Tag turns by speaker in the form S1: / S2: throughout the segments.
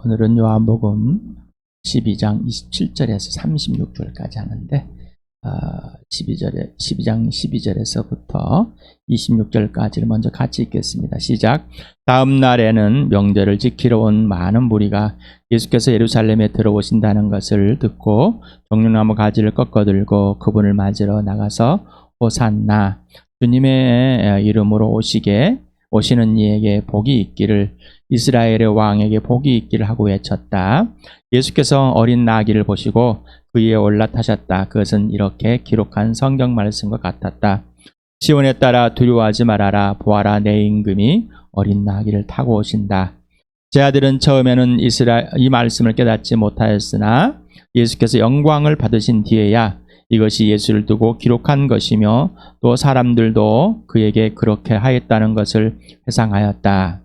S1: 오늘은 요한복음 12장 27절에서 36절까지 하는데 12장 12절에서부터 26절까지를 먼저 같이 읽겠습니다. 시작. 다음 날에는 명절을 지키러 온 많은 무리가 예수께서 예루살렘에 들어오신다는 것을 듣고 종려나무 가지를 꺾어들고 그분을 맞으러 나가서 호산나 주님의 이름으로 오시는 이에게 복이 있기를, 이스라엘의 왕에게 복이 있기를 하고 외쳤다. 예수께서 어린 나귀를 보시고 그 위에 올라타셨다. 그것은 이렇게 기록한 성경 말씀과 같았다. 시온에 따라 두려워하지 말아라. 보아라, 내 임금이 어린 나귀를 타고 오신다. 제 아들은 처음에는 이 말씀을 깨닫지 못하였으나 예수께서 영광을 받으신 뒤에야 이것이 예수를 두고 기록한 것이며 또 사람들도 그에게 그렇게 하였다는 것을 회상하였다.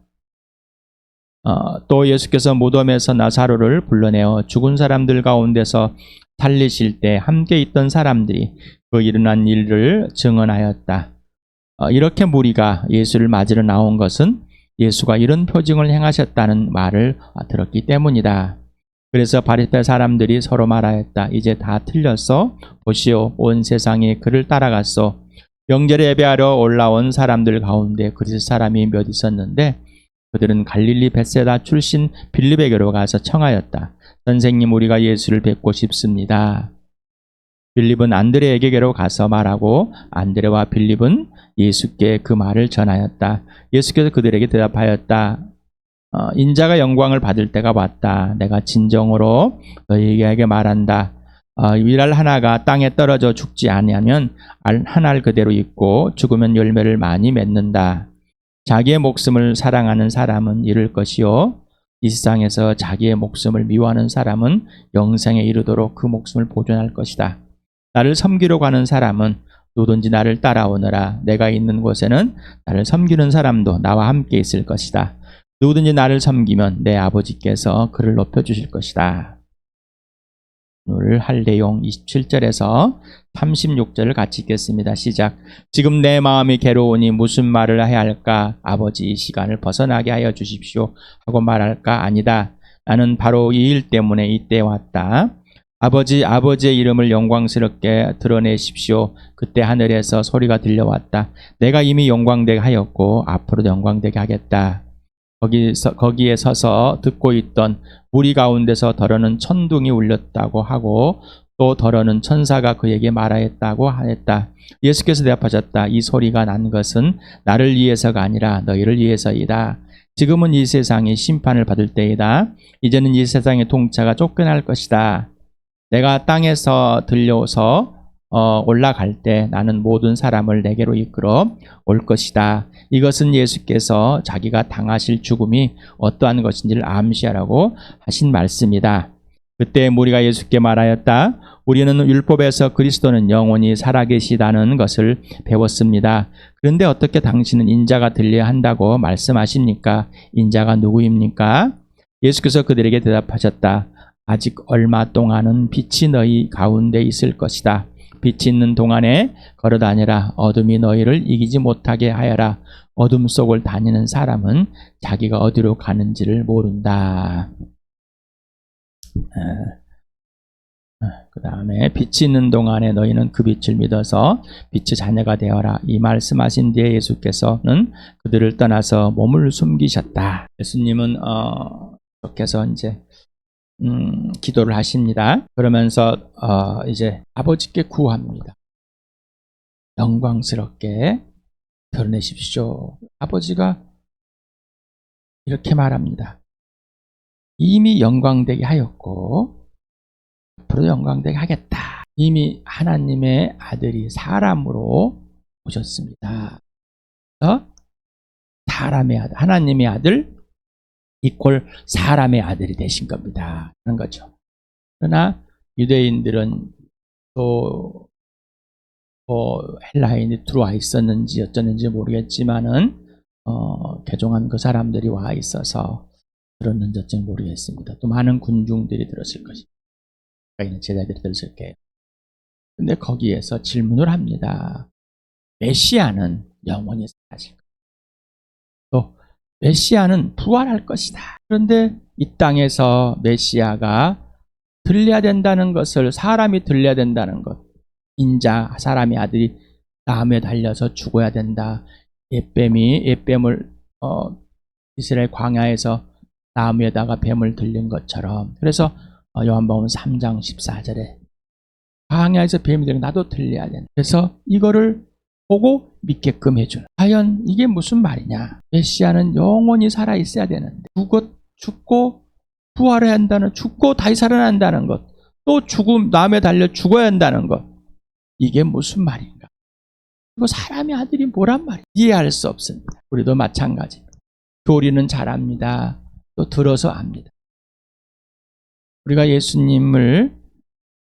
S1: 또 예수께서 무덤에서 나사로를 불러내어 죽은 사람들 가운데서 살리실 때 함께 있던 사람들이 그 일어난 일을 증언하였다. 이렇게 무리가 예수를 맞으러 나온 것은 예수가 이런 표징을 행하셨다는 말을 들었기 때문이다. 그래서 바리새 사람들이 서로 말하였다. 이제 다 틀렸어. 보시오, 온 세상이 그를 따라갔어. 명절에 예배하러 올라온 사람들 가운데 그리스 사람이 몇 있었는데 그들은 갈릴리 벳세다 출신 빌립에게로 가서 청하였다. 선생님, 우리가 예수를 뵙고 싶습니다. 빌립은 안드레에게로 가서 말하고 안드레와 빌립은 예수께 그 말을 전하였다. 예수께서 그들에게 대답하였다. 인자가 영광을 받을 때가 왔다. 내가 진정으로 너희에게 말한다. 위랄 하나가 땅에 떨어져 죽지 아니하면 한 알 그대로 있고 죽으면 열매를 많이 맺는다. 자기의 목숨을 사랑하는 사람은 잃을 것이요, 이 세상에서 자기의 목숨을 미워하는 사람은 영생에 이르도록 그 목숨을 보존할 것이다. 나를 섬기러 가는 사람은 누구든지 나를 따라오너라. 내가 있는 곳에는 나를 섬기는 사람도 나와 함께 있을 것이다. 누구든지 나를 섬기면 내 아버지께서 그를 높여주실 것이다. 오늘 할 내용 27절에서 36절을 같이 읽겠습니다. 시작. 지금 내 마음이 괴로우니 무슨 말을 해야 할까? 아버지, 이 시간을 벗어나게 하여 주십시오 하고 말할까? 아니다. 나는 바로 이 일 때문에 이때 왔다. 아버지의 이름을 영광스럽게 드러내십시오. 그때 하늘에서 소리가 들려왔다. 내가 이미 영광되게 하였고 앞으로도 영광되게 하겠다. 거기에 서서 듣고 있던 무리 가운데서 더러는 천둥이 울렸다고 하고 또 더러는 천사가 그에게 말하였다고 하였다. 예수께서 대답하셨다. 이 소리가 난 것은 나를 위해서가 아니라 너희를 위해서이다. 지금은 이 세상이 심판을 받을 때이다. 이제는 이 세상의 통치가 쫓겨날 것이다. 내가 땅에서 들려서 올라갈 때 나는 모든 사람을 내게로 이끌어 올 것이다. 이것은 예수께서 자기가 당하실 죽음이 어떠한 것인지를 암시하라고 하신 말씀이다. 그때 무리가 예수께 말하였다. 우리는 율법에서 그리스도는 영원히 살아계시다는 것을 배웠습니다. 그런데 어떻게 당신은 인자가 들려야 한다고 말씀하십니까? 인자가 누구입니까? 예수께서 그들에게 대답하셨다. 아직 얼마 동안은 빛이 너희 가운데 있을 것이다. 빛이 있는 동안에 걸어다니라. 어둠이 너희를 이기지 못하게 하여라. 어둠 속을 다니는 사람은 자기가 어디로 가는지를 모른다. 그 다음에 빛이 있는 동안에 너희는 그 빛을 믿어서 빛의 자녀가 되어라. 이 말씀하신 뒤에 예수께서는 그들을 떠나서 몸을 숨기셨다. 예수님은 이렇게 해서 이제 기도를 하십니다. 그러면서 이제 아버지께 구합니다. 영광스럽게 드러내십시오. 아버지가 이렇게 말합니다. 이미 영광되게 하였고 앞으로 영광되게 하겠다. 이미 하나님의 아들이 사람으로 오셨습니다. 사람의 아들, 하나님의 아들 이퀄 사람의 아들이 되신 겁니다. 하는 거죠. 그러나 유대인들은 또 헬라인이 들어와 있었는지 어쩌는지 모르겠지만은 개종한 그 사람들이 와 있어서 들었는지 어쩐지 모르겠습니다. 또 많은 군중들이 들었을 것입니다. 제자들이 들었을 거예요. 근데 거기에서 질문을 합니다. 메시아는 영원히 사실 또 메시아는 부활할 것이다. 그런데 이 땅에서 메시아가 들려야 된다는 것을, 사람이 들려야 된다는 것, 인자, 사람의 아들이 나무에 달려서 죽어야 된다. 뱀을 이스라엘 광야에서 나무에다가 뱀을 들린 것처럼. 그래서 요한복음 3장 14절에 광야에서 뱀이 들린 나도 들려야 된다. 그래서 이거를 보고 믿게끔 해주는. 과연 이게 무슨 말이냐? 메시아는 영원히 살아 있어야 되는데 죽고 부활해야 한다는, 죽고 다시 살아난다는 것, 또 나무에 달려 죽어야 한다는 것, 이게 무슨 말인가? 그리고 사람의 아들이 뭐란 말이야? 이해할 수 없습니다. 우리도 마찬가지입니다. 교리는 잘합니다. 또 들어서 압니다. 우리가 예수님을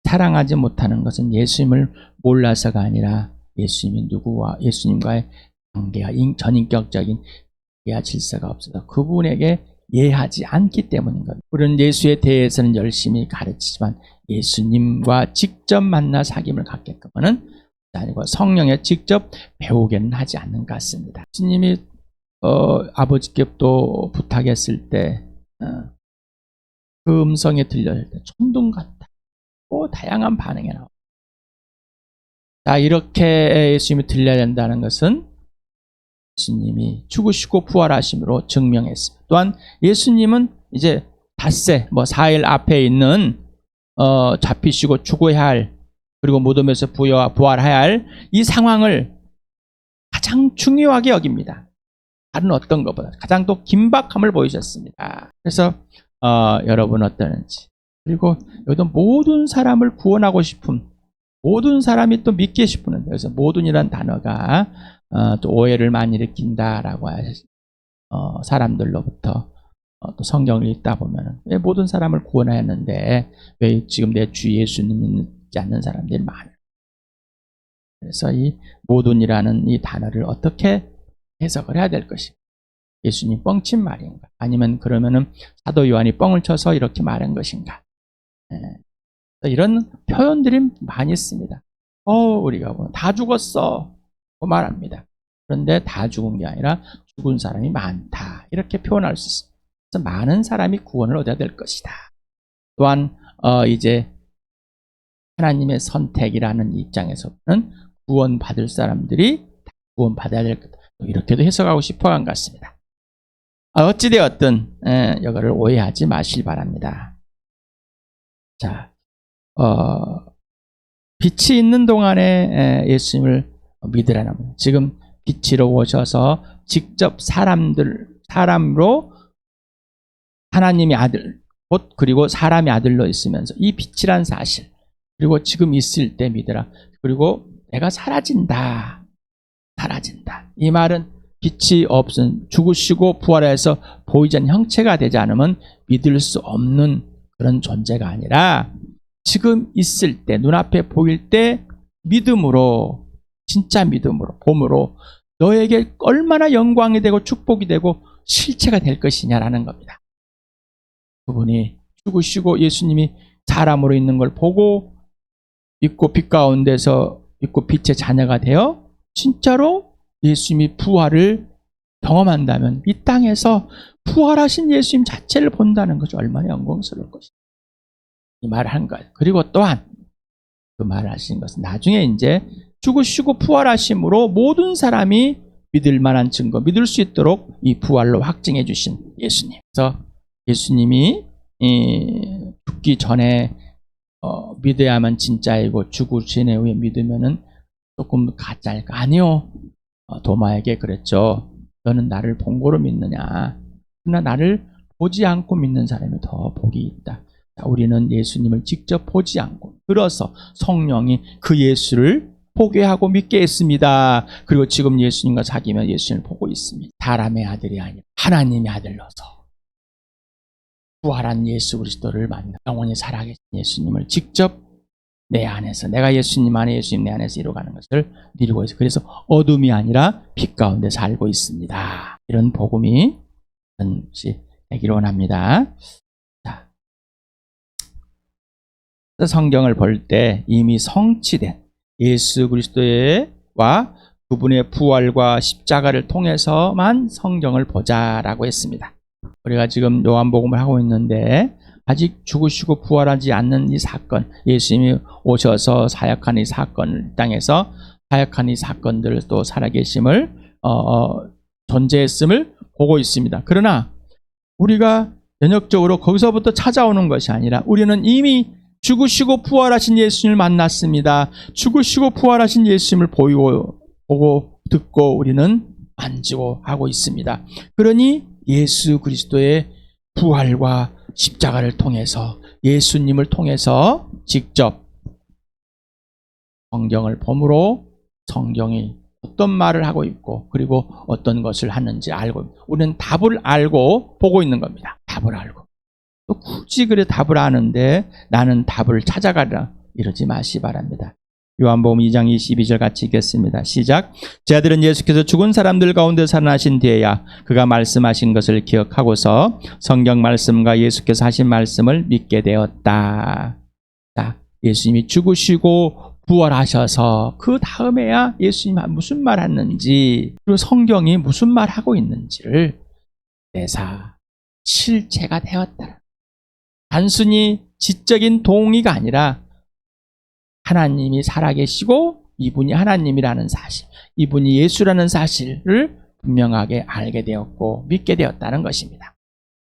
S1: 사랑하지 못하는 것은 예수님을 몰라서가 아니라 예수님이 누구와 예수님과의 관계가 전인격적인 관계와 질서가 없어서 그분에게 이해하지 않기 때문인 겁니다. 우리는 예수에 대해서는 열심히 가르치지만 예수님과 직접 만나 사귐을 갖게끔은 아니고 성령에 직접 배우게는 하지 않는 것 같습니다. 예수님이 아버지께 또 부탁했을 때 그 음성에 들려올 때 천둥 같다. 또 다양한 반응이 나옵니다. 자, 이렇게 예수님이 들려야 된다는 것은 예수님이 죽으시고 부활하심으로 증명했습니다. 또한 예수님은 이제 닷새 4일 앞에 있는 잡히시고 죽어야 할, 그리고 무덤에서 부활해야 할 이 상황을 가장 중요하게 여깁니다. 다른 어떤 것보다 가장 또 긴박함을 보이셨습니다. 그래서 여러분 어떠는지, 그리고 여기도 모든 사람을 구원하고 싶은, 모든 사람이 또 믿게 싶은, 그래서 모든이란 단어가 또 오해를 많이 일으킨다라고 사람들로부터 또 성경을 읽다 보면 왜 모든 사람을 구원하였는데 왜 지금 내 주 예수님 믿지 않는 사람들이 많아요. 그래서 이 모든이라는 이 단어를 어떻게 해석을 해야 될 것인가? 예수님 뻥친 말인가? 아니면 그러면은 사도 요한이 뻥을 쳐서 이렇게 말한 것인가? 이런 표현들이 많이 있습니다. 우리가 다 죽었어 말합니다. 그런데 다 죽은 게 아니라 죽은 사람이 많다, 이렇게 표현할 수 있습니다. 그래서 많은 사람이 구원을 얻어야 될 것이다. 또한 이제 하나님의 선택이라는 입장에서는 구원받을 사람들이 구원받아야 될 것이다, 이렇게도 해석하고 싶어 한 것 같습니다. 어찌되었든 이거를 오해하지 마시기 바랍니다. 자, 빛이 있는 동안에 예수님을 믿으라는 겁니다. 지금 빛으로 오셔서 직접 사람으로 하나님의 아들, 곧 그리고 사람의 아들로 있으면서 이 빛이란 사실, 그리고 지금 있을 때 믿으라. 그리고 내가 사라진다. 이 말은 빛이 없은, 죽으시고 부활해서 보이지 않는 형체가 되지 않으면 믿을 수 없는 그런 존재가 아니라 지금 있을 때, 눈앞에 보일 때 믿음으로, 진짜 믿음으로, 봄으로 너에게 얼마나 영광이 되고 축복이 되고 실체가 될 것이냐라는 겁니다. 그분이 죽으시고 예수님이 사람으로 있는 걸 보고 믿고 빛 가운데서 믿고 빛의 자녀가 되어 진짜로 예수님이 부활을 경험한다면 이 땅에서 부활하신 예수님 자체를 본다는 것이 얼마나 영광스러울 것이냐, 이 말을 한 거예요. 그리고 또한 그 말을 하신 것은 나중에 이제 죽으시고 부활하심으로 모든 사람이 믿을 만한 증거, 믿을 수 있도록 이 부활로 확증해 주신 예수님. 그래서 예수님이 죽기 전에 믿어야만 진짜이고 죽으신 후에 믿으면은 조금 가짜일까? 아니요. 도마에게 그랬죠. 너는 나를 본 거로 믿느냐? 그러나 나를 보지 않고 믿는 사람이 더 복이 있다. 우리는 예수님을 직접 보지 않고 들어서 성령이 그 예수를 보게 하고 믿게 했습니다. 그리고 지금 예수님과 사귀면 예수님을 보고 있습니다. 사람의 아들이 아니라 하나님의 아들로서 부활한 예수 그리스도를 만나 영원히 살아계신 예수님을 직접 내 안에서, 내가 예수님 안에, 예수님 내 안에서 이루어가는 것을 누리고 있어요. 그래서 어둠이 아니라 빛 가운데 살고 있습니다. 이런 복음이 되기를 원합니다. 자, 성경을 볼 때 이미 성취된 예수 그리스도와 그분의 부활과 십자가를 통해서만 성경을 보자라고 했습니다. 우리가 지금 요한복음을 하고 있는데 아직 죽으시고 부활하지 않는 이 사건, 예수님이 오셔서 사역한 이 사건을 땅에서 사역한 이 사건들을 또 살아계심을 존재했음을 보고 있습니다. 그러나 우리가 전역적으로 거기서부터 찾아오는 것이 아니라 우리는 이미 죽으시고 부활하신 예수님을 만났습니다. 죽으시고 부활하신 예수님을 보고 듣고 우리는 만지고 하고 있습니다. 그러니 예수 그리스도의 부활과 십자가를 통해서 예수님을 통해서 직접 성경을 보므로 성경이 어떤 말을 하고 있고 그리고 어떤 것을 하는지 알고 우리는 답을 알고 보고 있는 겁니다. 답을 알고 또 굳이 그래 답을 아는데 나는 답을 찾아가라 이러지 마시 바랍니다. 요한복음 2장 22절 같이 읽겠습니다. 시작. 제 아들은 예수께서 죽은 사람들 가운데 살아나신 뒤에야 그가 말씀하신 것을 기억하고서 성경 말씀과 예수께서 하신 말씀을 믿게 되었다. 자, 예수님이 죽으시고 부활하셔서 그 다음에야 예수님이 무슨 말 했는지 그리고 성경이 무슨 말 하고 있는지를 내사 실체가 되었다. 단순히 지적인 동의가 아니라 하나님이 살아계시고 이분이 하나님이라는 사실, 이분이 예수라는 사실을 분명하게 알게 되었고 믿게 되었다는 것입니다.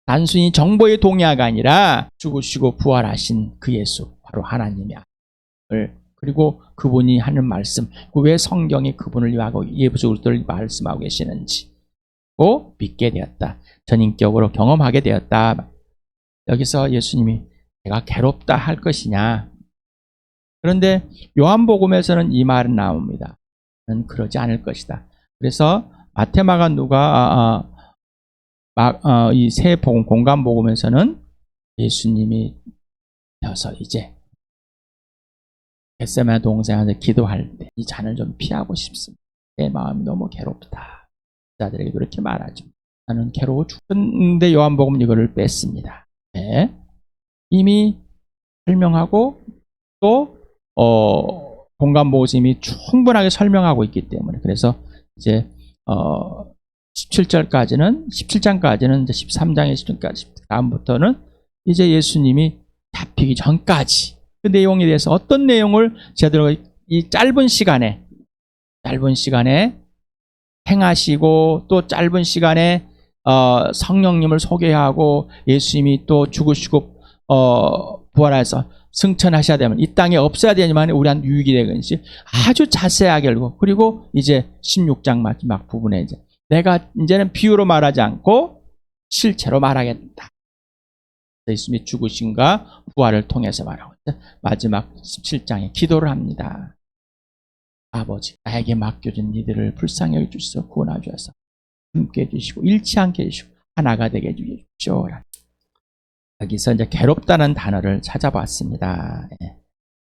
S1: 단순히 정보의 동의가 아니라 죽으시고 부활하신 그 예수, 바로 하나님의 아들, 그리고 그분이 하는 말씀, 왜 성경이 그분을 위하고 예수 그리스도를 말씀하고 계시는지 믿게 되었다. 전인격으로 경험하게 되었다. 여기서 예수님이 내가 괴롭다 할 것이냐? 그런데 요한복음에서는 이 말은 나옵니다. 는 그러지 않을 것이다. 그래서 마태, 마가, 누가 이 세 복음 공간 복음에서는 예수님이 되어서 이제 겟세마네 동산에서 기도할 때 이 잔을 좀 피하고 싶습니다. 내 마음이 너무 괴롭다. 자들에게 그렇게 말하죠. 나는 괴로워 죽는데 요한복음 이거를 뺐습니다. 네. 이미 설명하고 또 공간 보호심이 충분하게 설명하고 있기 때문에 그래서 이제 17장까지는 이제 13장의 10절까지 다음부터는 이제 예수님이 잡히기 전까지 그 내용에 대해서 어떤 내용을 제대로 이 짧은 시간에 행하시고 또 짧은 시간에 성령님을 소개하고 예수님이 또 죽으시고 부활해서 승천하셔야 되면 이 땅에 없어야 되지만 우리한테 유익이 되겠지 아주 자세하게 알고 그리고 이제 16장 마지막 부분에 이제 내가 이제는 비유로 말하지 않고 실체로 말하겠다. 예수님이 죽으심과 부활을 통해서 말하고 마지막 17장에 기도를 합니다. 아버지 나에게 맡겨진 이들을 불쌍히 여겨주셔서 구원하셔서 함께 해주시고 잃지 않게 해주시고 하나가 되게 해주십시오. 여기서 이제 괴롭다는 단어를 찾아봤습니다.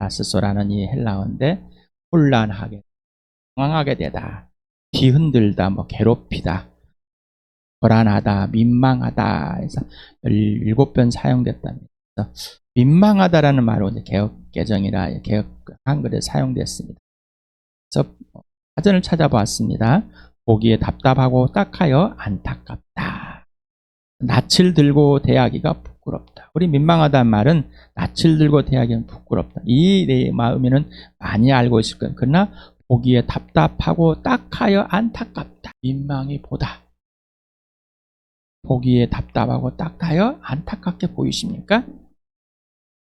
S1: 아스소라는 이 헬라어인데 혼란하게, 당황하게 되다, 뒤흔들다, 괴롭히다, 불안하다, 민망하다 해서 17번 사용됐답니다. 민망하다라는 말로 이제 개혁 개정이라 개혁 한글에 사용됐습니다. 그래서 사전을 찾아봤습니다. 보기에 답답하고 딱하여 안타깝다. 낯을 들고 대하기가 부끄럽다. 우리 민망하다는 말은 낯을 들고 대하기는 부끄럽다. 이 내 마음에는 많이 알고 있을 거예요. 그러나 보기에 답답하고 딱하여 안타깝다. 민망히 보다. 보기에 답답하고 딱하여 안타깝게 보이십니까?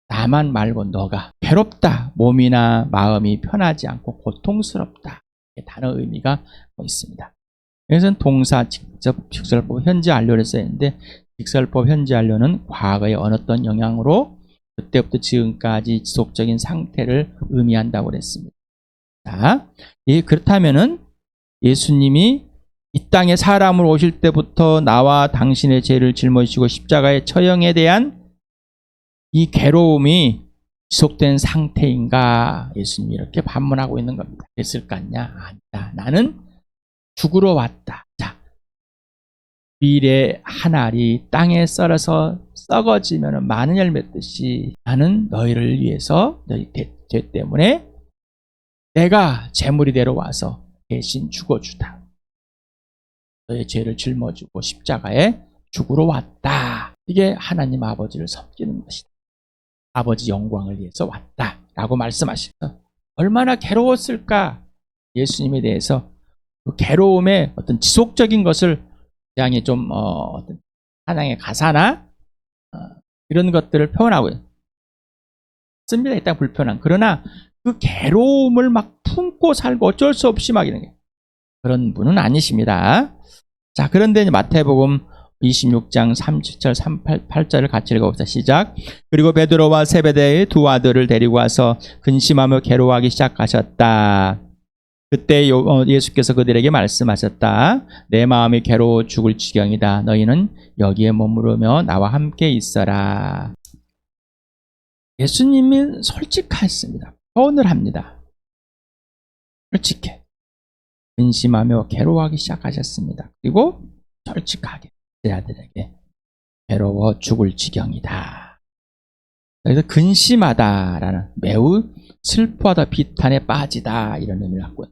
S1: 나만 말고 너가 괴롭다. 몸이나 마음이 편하지 않고 고통스럽다. 단어 의미가 있습니다. 여기서는 동사, 직접, 직설법, 현재 완료를 써있는데 직설법, 현재 완료는 과거의 어떤 영향으로 그때부터 지금까지 지속적인 상태를 의미한다고 그랬습니다. 자, 그렇다면은 예수님이 이 땅에 사람으로 오실 때부터 나와 당신의 죄를 짊어지시고 십자가의 처형에 대한 이 괴로움이 지속된 상태인가? 예수님이 이렇게 반문하고 있는 겁니다. 그랬을 것 같냐? 아니다. 나는 죽으러 왔다. 자, 밀의 한 알이 땅에 썰어서 썩어지면 많은 열매 맺듯이 나는 너희를 위해서 너희 죄 때문에 내가 재물이 되러 와서 대신 죽어주다. 너의 죄를 짊어지고 십자가에 죽으러 왔다. 이게 하나님 아버지를 섬기는 것이다. 아버지 영광을 위해서 왔다 라고 말씀하시죠. 얼마나 괴로웠을까. 예수님에 대해서 그 괴로움의 어떤 지속적인 것을 굉장히 좀 어떤 하나의 가사나 이런 것들을 표현하고 씁니다. 일단 불편한. 그러나 그 괴로움을 막 품고 살고 어쩔 수 없이 막 이런 게 그런 분은 아니십니다. 자, 그런데 이제 마태복음 26장 37절 38절을 같이 읽어봅시다. 시작. 그리고 베드로와 세베대의 두 아들을 데리고 와서 근심하며 괴로워하기 시작하셨다. 그때 예수께서 그들에게 말씀하셨다. 내 마음이 괴로워 죽을 지경이다. 너희는 여기에 머무르며 나와 함께 있어라. 예수님은 솔직했습니다. 표현을 합니다. 솔직해. 근심하며 괴로워하기 시작하셨습니다. 그리고 솔직하게 제 아들에게 괴로워 죽을 지경이다. 그래서 근심하다라는 매우 슬퍼하다, 비탄에 빠지다 이런 의미를 갖고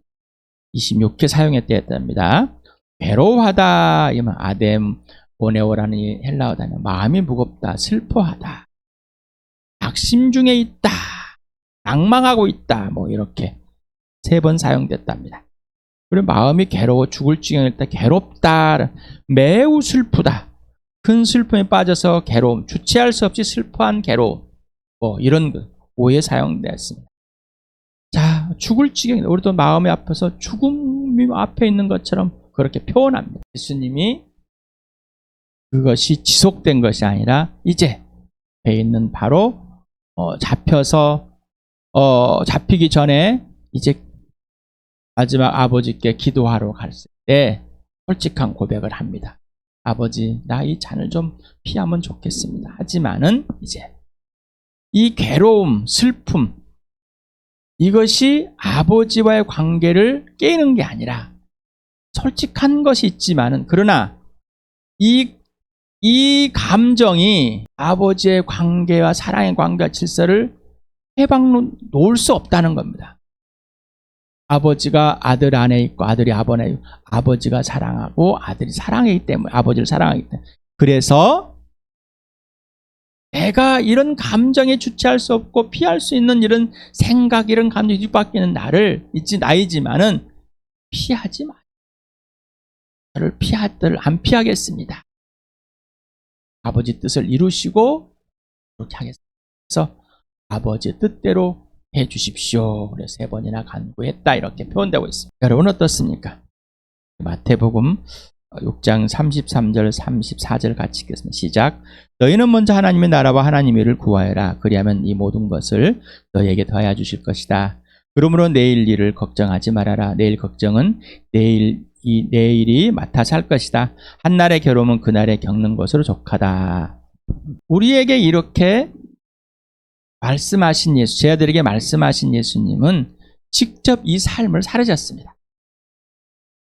S1: 26회 사용했답니다. 괴로워하다 이면 아뎀 오네오라는 헬라어 단어, 마음이 무겁다, 슬퍼하다, 낙심 중에 있다, 낭망하고 있다, 뭐 이렇게 3번 사용됐답니다. 그리고 마음이 괴로워 죽을 지경일 때 괴롭다, 매우 슬프다, 큰 슬픔에 빠져서 괴로움, 주체할 수 없이 슬퍼한 괴로움, 뭐 이런 오해 사용되었습니다. 자, 죽을 지경이다. 우리도 마음이 아파서 죽음이 앞에 있는 것처럼 그렇게 표현합니다. 예수님이 그것이 지속된 것이 아니라 이제 배에 있는 바로 잡혀서 잡히기 전에 이제 마지막 아버지께 기도하러 갔을 때 솔직한 고백을 합니다. 아버지, 나 이 잔을 좀 피하면 좋겠습니다. 하지만은 이제 이 괴로움, 슬픔, 이것이 아버지와의 관계를 깨는 게 아니라 솔직한 것이 있지만은, 그러나 이 감정이 아버지의 관계와 사랑의 관계와 질서를 해방 놓을 수 없다는 겁니다. 아버지가 아들 안에 있고 아들이 아버지 안에 있고, 아버지가 사랑하고 아들이 사랑하기 때문에, 아버지를 사랑하기 때문에. 그래서 내가 이런 감정에 주체할 수 없고 피할 수 있는 이런 생각, 이런 감정이 뒤바뀌는 나이지만은 피하지 마. 저를 안 피하겠습니다. 아버지 뜻을 이루시고 그렇게 하겠습니다. 그래서 아버지의 뜻대로 해 주십시오. 그래서 3번이나 간구했다 이렇게 표현되고 있습니다. 여러분 어떻습니까? 마태복음 6장 33절 34절 같이 읽겠습니다. 시작. 너희는 먼저 하나님의 나라와 하나님의 일을 구하여라. 그리하면 이 모든 것을 너희에게 더하여 주실 것이다. 그러므로 내일 일을 걱정하지 말아라. 내일 걱정은 내일이 맡아서 할 것이다. 한날의 괴로움은 그날에 겪는 것으로 족하다. 우리에게 이렇게 말씀하신 제 아들에게 말씀하신 예수님은 직접 이 삶을 살으셨습니다.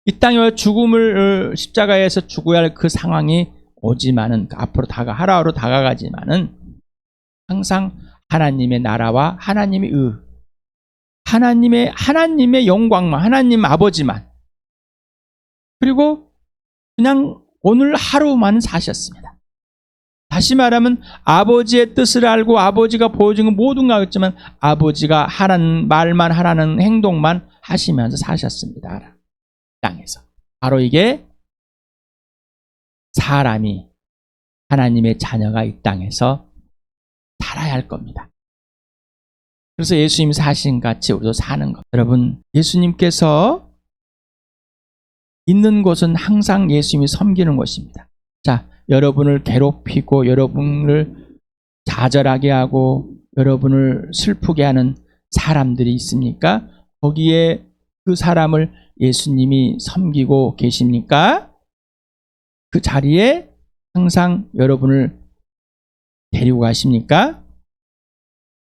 S1: 이 땅에 죽음을 십자가에서 죽어야 할 그 상황이 오지만은, 앞으로 하루하루 다가가지만은 항상 하나님의 나라와 하나님의 하나님의 영광만, 하나님 아버지만, 그리고 그냥 오늘 하루만 사셨습니다. 다시 말하면 아버지의 뜻을 알고 아버지가 보여준 건 모든 걸 알겠지만 아버지가 하라는 말만, 하라는 행동만 하시면서 사셨습니다. 땅에서. 바로 이게 사람이, 하나님의 자녀가 이 땅에서 살아야 할 겁니다. 그래서 예수님 사신 같이 우리도 사는 것. 여러분, 예수님께서 있는 곳은 항상 예수님이 섬기는 곳입니다. 자, 여러분을 괴롭히고 여러분을 좌절하게 하고 여러분을 슬프게 하는 사람들이 있습니까? 거기에 그 사람을 예수님이 섬기고 계십니까? 그 자리에 항상 여러분을 데리고 가십니까?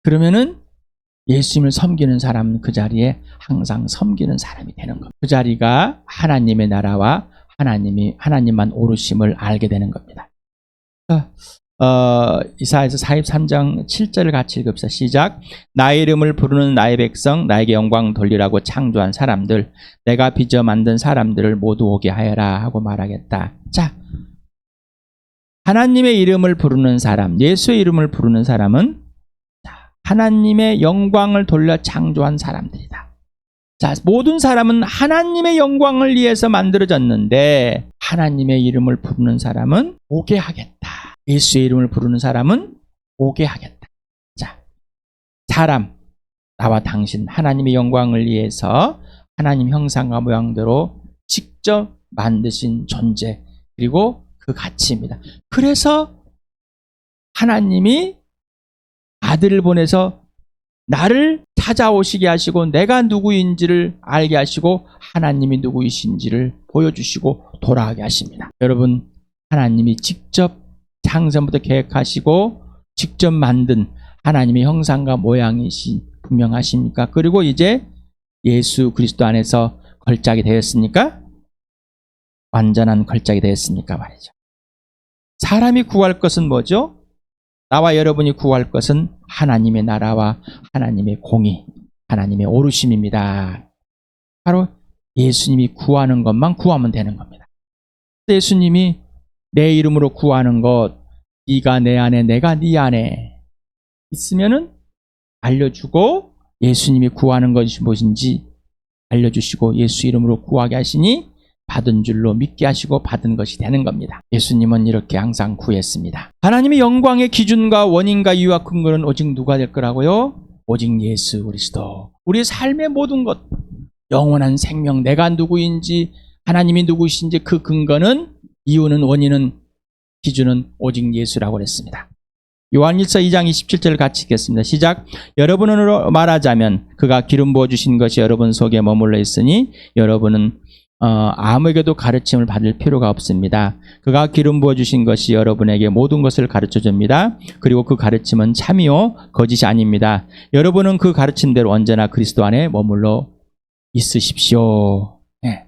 S1: 그러면은 예수님을 섬기는 사람은 그 자리에 항상 섬기는 사람이 되는 겁니다. 그 자리가 하나님의 나라와 하나님만 오르심을 알게 되는 겁니다. 이사야서 43장 7절을 같이 읽읍시다. 시작. 나의 이름을 부르는 나의 백성, 나에게 영광 돌리라고 창조한 사람들, 내가 빚어 만든 사람들을 모두 오게 하여라 하고 말하겠다. 자, 하나님의 이름을 부르는 사람, 예수의 이름을 부르는 사람은 하나님의 영광을 돌려 창조한 사람들이다. 자, 모든 사람은 하나님의 영광을 위해서 만들어졌는데 하나님의 이름을 부르는 사람은 오게 하겠다. 예수의 이름을 부르는 사람은 오게 하겠다. 자, 사람, 나와 당신, 하나님의 영광을 위해서 하나님 형상과 모양대로 직접 만드신 존재, 그리고 그 가치입니다. 그래서 하나님이 아들을 보내서 나를 찾아오시게 하시고 내가 누구인지를 알게 하시고 하나님이 누구이신지를 보여주시고 돌아가게 하십니다. 여러분, 하나님이 직접 창세부터 계획하시고 직접 만든 하나님의 형상과 모양이시 분명하십니까? 그리고 이제 예수 그리스도 안에서 걸작이 되었습니까? 완전한 걸작이 되었습니까? 말이죠. 사람이 구할 것은 뭐죠? 나와 여러분이 구할 것은 하나님의 나라와 하나님의 공의, 하나님의 오르심입니다. 바로 예수님이 구하는 것만 구하면 되는 겁니다. 예수님이 내 이름으로 구하는 것, 네가 내 안에 내가 네 안에 있으면은 알려주고 예수님이 구하는 것이 무엇인지 알려주시고 예수 이름으로 구하게 하시니 받은 줄로 믿게 하시고 받은 것이 되는 겁니다. 예수님은 이렇게 항상 구했습니다. 하나님의 영광의 기준과 원인과 이유와 근거는 오직 누가 될 거라고요? 오직 예수 그리스도. 우리 삶의 모든 것, 영원한 생명, 내가 누구인지 하나님이 누구이신지 그 근거는, 이유는, 원인은, 기준은 오직 예수라고 그랬습니다. 요한일서 2장 27절 같이 읽겠습니다. 시작. 여러분으로 말하자면 그가 기름 부어주신 것이 여러분 속에 머물러 있으니 여러분은 아무에게도 가르침을 받을 필요가 없습니다. 그가 기름 부어주신 것이 여러분에게 모든 것을 가르쳐줍니다. 그리고 그 가르침은 참이요 거짓이 아닙니다. 여러분은 그 가르침대로 언제나 그리스도 안에 머물러 있으십시오. 네.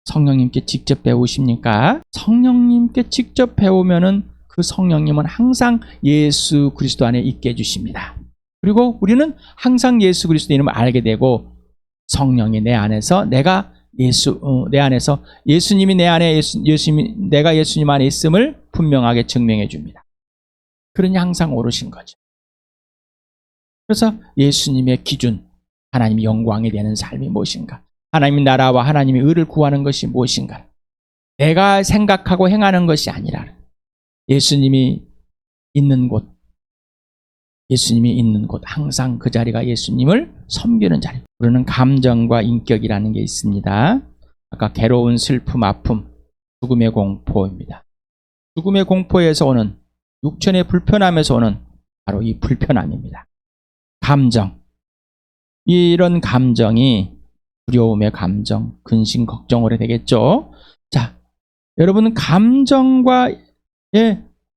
S1: 성령님께 직접 배우십니까? 성령님께 직접 배우면은 그 성령님은 항상 예수 그리스도 안에 있게 해주십니다. 그리고 우리는 항상 예수 그리스도 이름을 알게 되고 성령이 내 안에서 내가 내 안에서 예수님이 내 안에 내가 예수님 안에 있음을 분명하게 증명해 줍니다. 그러니 항상 오르신 거죠. 그래서 예수님의 기준, 하나님의 영광이 되는 삶이 무엇인가? 하나님의 나라와 하나님의 의를 구하는 것이 무엇인가? 내가 생각하고 행하는 것이 아니라 예수님이 있는 곳, 항상 그 자리가 예수님을 섬기는 자리. 우리는 감정과 인격이라는 게 있습니다. 아까 괴로운 슬픔, 아픔, 죽음의 공포입니다. 죽음의 공포에서 오는, 육천의 불편함에서 오는 바로 이 불편함입니다. 감정. 이런 감정이 두려움의 감정, 근심, 걱정으로 되겠죠. 자, 여러분은 감정과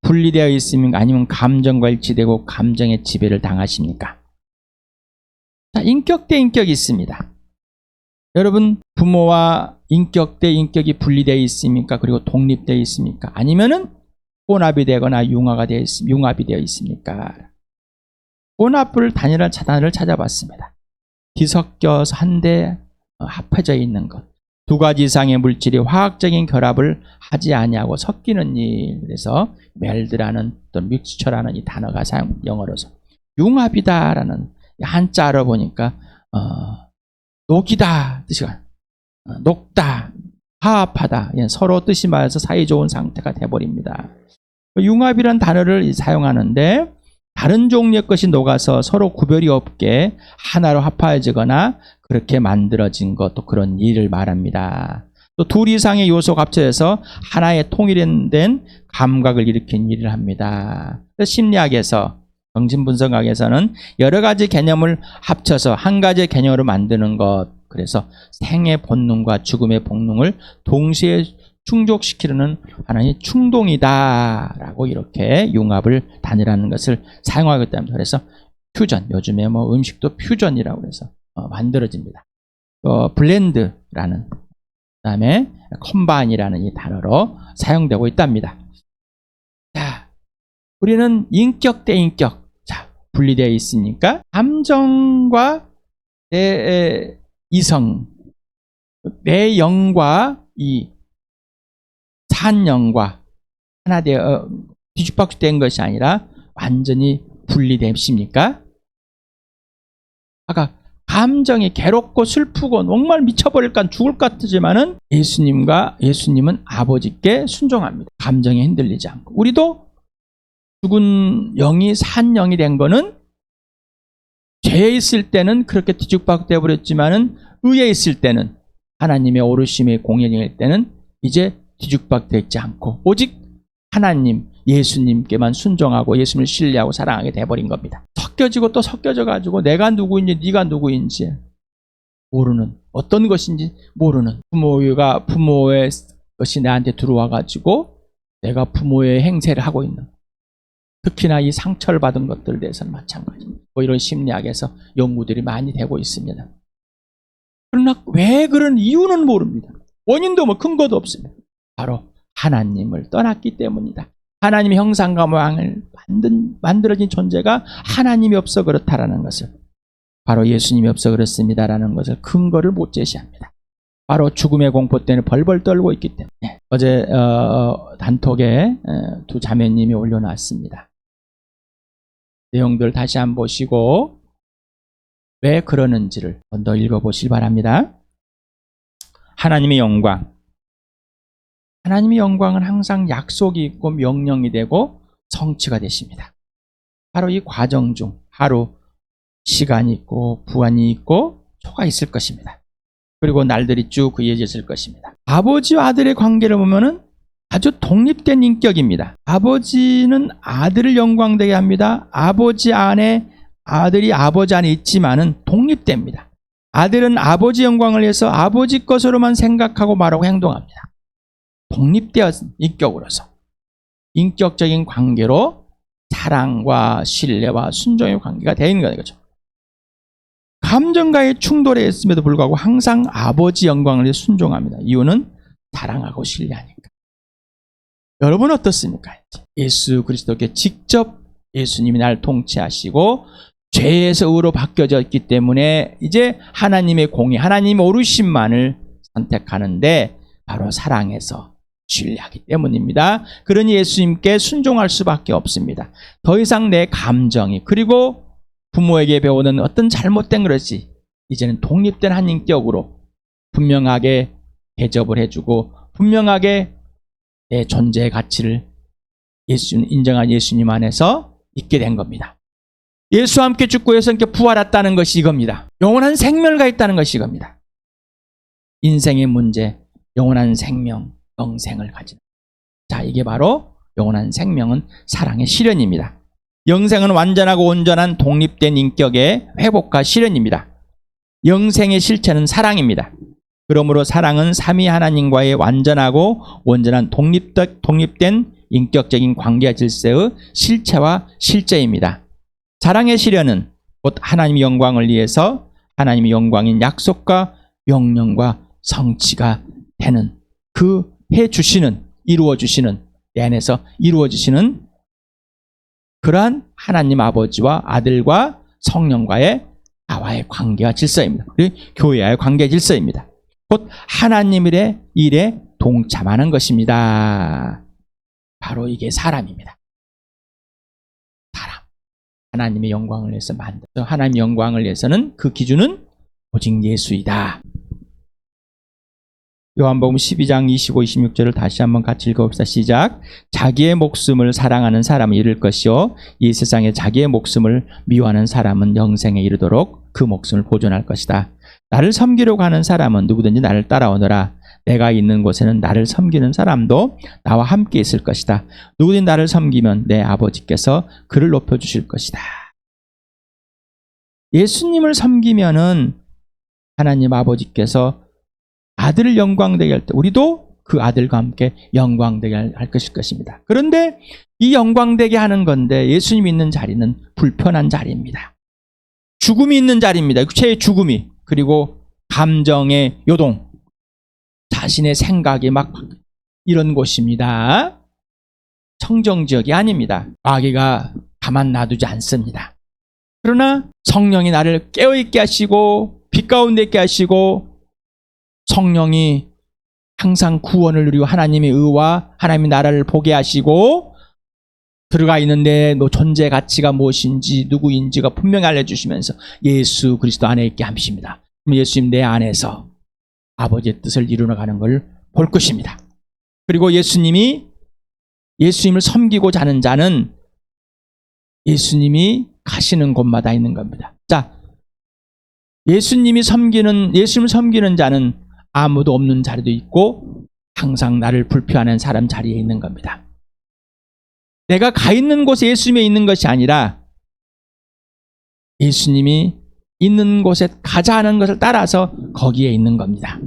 S1: 분리되어 있습니까? 아니면 감정과 일치되고 감정의 지배를 당하십니까? 자, 인격 대 인격이 있습니다. 여러분, 부모와 인격 대 인격이 분리되어 있습니까? 그리고 독립되어 있습니까? 아니면은 혼합이 되거나 융합이 되어 있습니까? 혼합을 단일한 차단을 찾아봤습니다. 뒤섞여서 한데 합해져 있는 것. 두 가지 이상의 물질이 화학적인 결합을 하지 아니하고 섞이는 일. 그래서 멜드라는 또는 믹스처라는 이 단어가 영어로서 융합이다라는 한자로 보니까 녹이다 뜻이가 녹다, 화합하다, 서로 뜻이 맞아서 사이좋은 상태가 돼버립니다. 융합이라는 단어를 사용하는데 다른 종류의 것이 녹아서 서로 구별이 없게 하나로 합하여지거나 그렇게 만들어진 것, 또 그런 일을 말합니다. 또 둘 이상의 요소가 합쳐져서 하나의 통일된 감각을 일으킨 일을 합니다. 심리학에서, 정신분석학에서는 여러 가지 개념을 합쳐서 한 가지 개념으로 만드는 것, 그래서 생의 본능과 죽음의 본능을 동시에 충족시키려는 하나의 충동이다라고 이렇게 융합을 단일하는 것을 사용하기 때문에, 그래서 퓨전, 요즘에 음식도 퓨전이라고 해서 만들어집니다. 또 블렌드라는, 그다음에 컴바인이라는 이 단어로 사용되고 있답니다. 자, 우리는 인격 대 인격, 자, 분리되어 있으니까 감정과 내 이성, 내 영과 이 산영과 하나 되어 뒤죽박죽된 것이 아니라 완전히 분리되십니까? 아까 감정이 괴롭고 슬프고 정말 미쳐버릴까 죽을 것 같지만은 예수님은 아버지께 순종합니다. 감정에 흔들리지 않고. 우리도 죽은 영이 산 영이 된 거는 죄에 있을 때는 그렇게 뒤죽박죽되어 버렸지만은 의에 있을 때는 하나님의 오르심의 공연일 때는 이제 뒤죽박죽되지 않고 오직 하나님 예수님께만 순종하고 예수님을 신뢰하고 사랑하게 돼버린 겁니다. 섞여지고 또 섞여져 가지고 내가 누구인지 네가 누구인지 모르는, 어떤 것인지 모르는, 부모의 것이 나한테 들어와 가지고 내가 부모의 행세를 하고 있는, 특히나 이 상처를 받은 것들에 대해서는 마찬가지입니다. 이런 심리학에서 연구들이 많이 되고 있습니다. 그러나 왜 그런 이유는 모릅니다. 원인도 뭐 근거도 없습니다. 바로 하나님을 떠났기 때문이다. 하나님의 형상과 모양을 만들어진 존재가 하나님이 없어 그렇다라는 것을, 바로 예수님이 없어 그렇습니다라는 것을 근거를 못 제시합니다. 바로 죽음의 공포 때문에 벌벌 떨고 있기 때문에. 어제 단톡에 두 자매님이 올려놨습니다. 내용들 다시 한번 보시고 왜 그러는지를 더 읽어보시기 바랍니다. 하나님의 영광. 하나님의 영광은 항상 약속이 있고 명령이 되고 성취가 되십니다. 바로 이 과정 중 하루 시간이 있고 부안이 있고 초가 있을 것입니다. 그리고 날들이 쭉 이어졌을 것입니다. 아버지와 아들의 관계를 보면은 아주 독립된 인격입니다. 아버지는 아들을 영광되게 합니다. 아버지 안에 아들이 아버지 안에 있지만은 독립됩니다. 아들은 아버지 영광을 위해서 아버지 것으로만 생각하고 말하고 행동합니다. 독립되어 인격으로서 인격적인 관계로 사랑과 신뢰와 순종의 관계가 되어 있는 거죠. 감정과의 충돌에 있음에도 불구하고 항상 아버지 영광을 위해 순종합니다. 이유는 사랑하고 신뢰하니까. 여러분 어떻습니까? 예수 그리스도께 직접 예수님이 나를 통치하시고 죄에서 의로 바뀌어졌기 때문에 이제 하나님의 공의, 하나님의 오르심만을 선택하는데 바로 사랑해서 신뢰하기 때문입니다. 그러니 예수님께 순종할 수밖에 없습니다. 더 이상 내 감정이, 그리고 부모에게 배우는 어떤 잘못된 것이 이제는 독립된 한 인격으로 분명하게 대접을 해주고 분명하게 내 존재의 가치를 인정한 예수님 안에서 있게 된 겁니다. 예수와 함께 죽고 예수와 함께 부활했다는 것이 이겁니다. 영원한 생명을 가졌다는 것이 이겁니다. 인생의 문제, 영원한 생명, 영생을 가진. 자, 이게 바로 영원한 생명은 사랑의 실현입니다. 영생은 완전하고 온전한 독립된 인격의 회복과 실현입니다. 영생의 실체는 사랑입니다. 그러므로 사랑은 삼위 하나님과의 완전하고 온전한 독립된 인격적인 관계 질서의 실체와 실제입니다. 사랑의 실현은 곧 하나님의 영광을 위해서 하나님의 영광인 약속과 명령과 성취가 되는, 그 해주시는, 이루어주시는, 내 안에서 이루어주시는 그러한 하나님 아버지와 아들과 성령과의 나와의 관계와 질서입니다. 그리고 교회와의 관계 질서입니다. 곧 하나님의 일에 동참하는 것입니다. 바로 이게 사람입니다. 사람. 하나님의 영광을 위해서 만들어서 하나님의 영광을 위해서는 그 기준은 오직 예수이다. 요한복음 12장 25, 26절을 다시 한번 같이 읽어봅시다. 시작. 자기의 목숨을 사랑하는 사람은 잃을 것이요 이 세상에 자기의 목숨을 미워하는 사람은 영생에 이르도록 그 목숨을 보존할 것이다. 나를 섬기려고 하는 사람은 누구든지 나를 따라오너라. 내가 있는 곳에는 나를 섬기는 사람도 나와 함께 있을 것이다. 누구든지 나를 섬기면 내 아버지께서 그를 높여주실 것이다. 예수님을 섬기면은 하나님 아버지께서 아들을 영광되게 할 때 우리도 그 아들과 함께 영광되게 할 것입니다. 그런데 이 영광되게 하는 건데 예수님이 있는 자리는 불편한 자리입니다. 죽음이 있는 자리입니다. 육체의 죽음이, 그리고 감정의 요동, 자신의 생각이 막 이런 곳입니다. 청정지역이 아닙니다. 마귀가 가만 놔두지 않습니다. 그러나 성령이 나를 깨어있게 하시고 빛 가운데 있게 하시고 성령이 항상 구원을 누리고 하나님의 의와 하나님의 나라를 보게 하시고 들어가 있는데 너 존재 가치가 무엇인지 누구인지가 분명히 알려주시면서 예수 그리스도 안에 있게 하십니다. 그럼 예수님 내 안에서 아버지의 뜻을 이루어가는 걸 볼 것입니다. 그리고 예수님을 섬기고자 하는 자는 예수님이 가시는 곳마다 있는 겁니다. 자, 예수님을 섬기는 자는 아무도 없는 자리도 있고 항상 나를 불편한 사람 자리에 있는 겁니다. 내가 가 있는 곳에 예수님이 있는 것이 아니라 예수님이 있는 곳에 가자 하는 것을 따라서 거기에 있는 겁니다.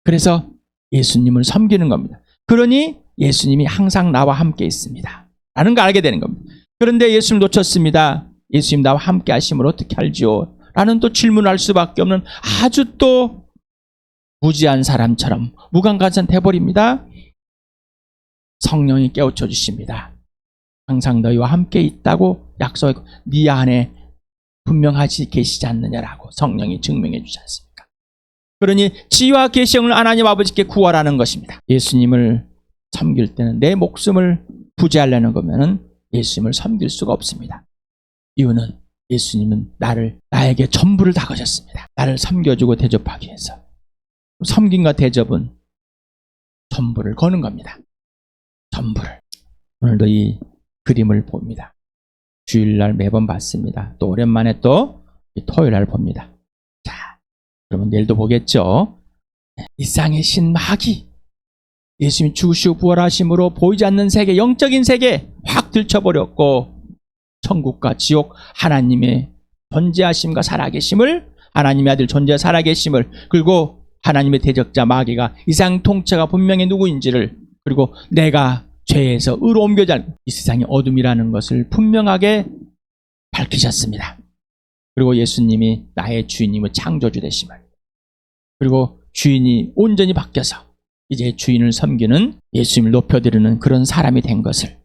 S1: 그래서 예수님을 섬기는 겁니다. 그러니 예수님이 항상 나와 함께 있습니다. 라는 걸 알게 되는 겁니다. 그런데 예수님 놓쳤습니다. 예수님 나와 함께 하심을 어떻게 알지요? 라는 또 질문할 수밖에 없는 아주 또 무지한 사람처럼 무감각한 돼버립니다. 성령이 깨우쳐 주십니다. 항상 너희와 함께 있다고 약속하고 네 안에 분명하지 계시지 않느냐라고 성령이 증명해 주지 않습니까? 그러니 지혜와 계시형을 하나님 아버지께 구하라는 것입니다. 예수님을 섬길 때는 내 목숨을 부지하려는 거면은 예수님을 섬길 수가 없습니다. 이유는 예수님은 나에게 전부를 다 거셨습니다. 나를 섬겨주고 대접하기 위해서. 섬김과 대접은 전부를 거는 겁니다. 전부를. 오늘도 이 그림을 봅니다. 주일날 매번 봤습니다. 또 오랜만에 또 토요일날 봅니다. 자, 그러면 내일도 보겠죠. 일상의 신 마귀, 예수님이 죽으시고 부활하심으로 보이지 않는 세계, 영적인 세계 확 들쳐버렸고 천국과 지옥, 하나님의 존재하심과 살아계심을, 하나님의 아들 존재와 살아계심을, 그리고 하나님의 대적자 마귀가 이상 통째가 분명히 누구인지를, 그리고 내가 죄에서 의로 옮겨져 이 세상의 어둠이라는 것을 분명하게 밝히셨습니다. 그리고 예수님이 나의 주인님의 창조주 되심을, 그리고 주인이 온전히 바뀌어서 이제 주인을 섬기는, 예수님을 높여드리는 그런 사람이 된 것을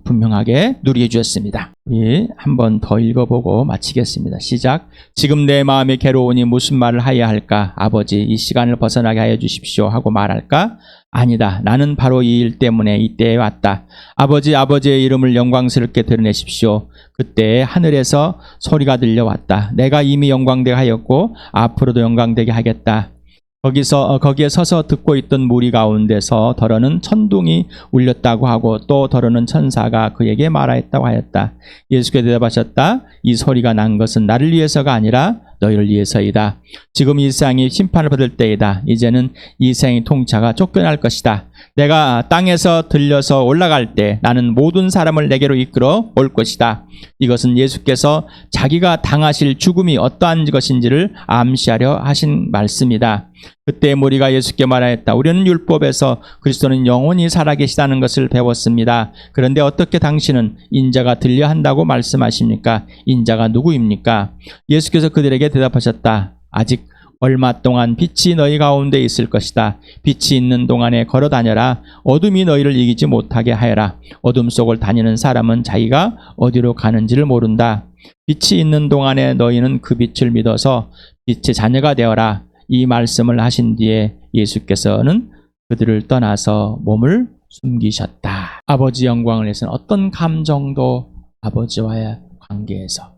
S1: 분명하게 누리게 주셨습니다. 우리 한 번 더 읽어보고 마치겠습니다. 시작. 지금 내 마음이 괴로우니 무슨 말을 하여야 할까? 아버지, 이 시간을 벗어나게 하여 주십시오 하고 말할까? 아니다. 나는 바로 이 일 때문에 이때에 왔다. 아버지, 아버지의 이름을 영광스럽게 드러내십시오. 그때 하늘에서 소리가 들려왔다. 내가 이미 영광되게 하였고 앞으로도 영광되게 하겠다. 거기에 서서 듣고 있던 무리 가운데서 더러는 천둥이 울렸다고 하고 또 더러는 천사가 그에게 말하였다고 하였다. 예수께서 대답하셨다. 이 소리가 난 것은 나를 위해서가 아니라 너희를 위해서이다. 지금 이 세상이 심판을 받을 때이다. 이제는 이 세상의 통치가 쫓겨날 것이다. 내가 땅에서 들려서 올라갈 때 나는 모든 사람을 내게로 이끌어 올 것이다. 이것은 예수께서 자기가 당하실 죽음이 어떠한 것인지를 암시하려 하신 말씀이다. 그때 무리가 예수께 말하였다. 우리는 율법에서 그리스도는 영원히 살아계시다는 것을 배웠습니다. 그런데 어떻게 당신은 인자가 들려 한다고 말씀하십니까? 인자가 누구입니까? 예수께서 그들에게 대답하셨다. 아직 얼마 동안 빛이 너희 가운데 있을 것이다. 빛이 있는 동안에 걸어 다녀라. 어둠이 너희를 이기지 못하게 하여라. 어둠 속을 다니는 사람은 자기가 어디로 가는지를 모른다. 빛이 있는 동안에 너희는 그 빛을 믿어서 빛의 자녀가 되어라. 이 말씀을 하신 뒤에 예수께서는 그들을 떠나서 몸을 숨기셨다. 아버지 영광을 위해서는 어떤 감정도 아버지와의 관계에서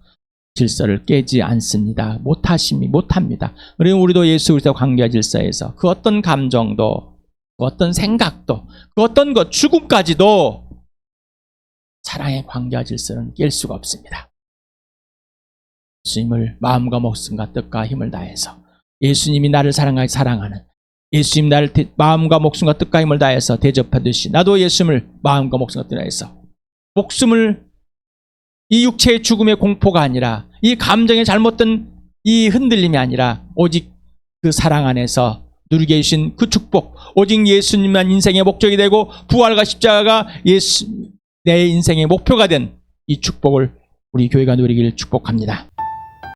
S1: 질서를 깨지 않습니다. 못합니다. 그리고 우리도 예수 그리스도와 관계와 질서에서 그 어떤 감정도, 그 어떤 생각도, 그 어떤 것, 죽음까지도 사랑의 관계와 질서는 깰 수가 없습니다. 예수님을 마음과 목숨과 뜻과 힘을 다해서, 예수님이 나를 사랑하는, 예수님 나를 마음과 목숨과 뜻과 힘을 다해서 대접하듯이 나도 예수님을 마음과 목숨과 뜻을 다해서 목숨을, 이 육체의 죽음의 공포가 아니라, 이 감정의 잘못된 이 흔들림이 아니라 오직 그 사랑 안에서 누리게 해주신 그 축복, 오직 예수님만 인생의 목적이 되고 부활과 십자가가 내 인생의 목표가 된 이 축복을 우리 교회가 누리기를 축복합니다.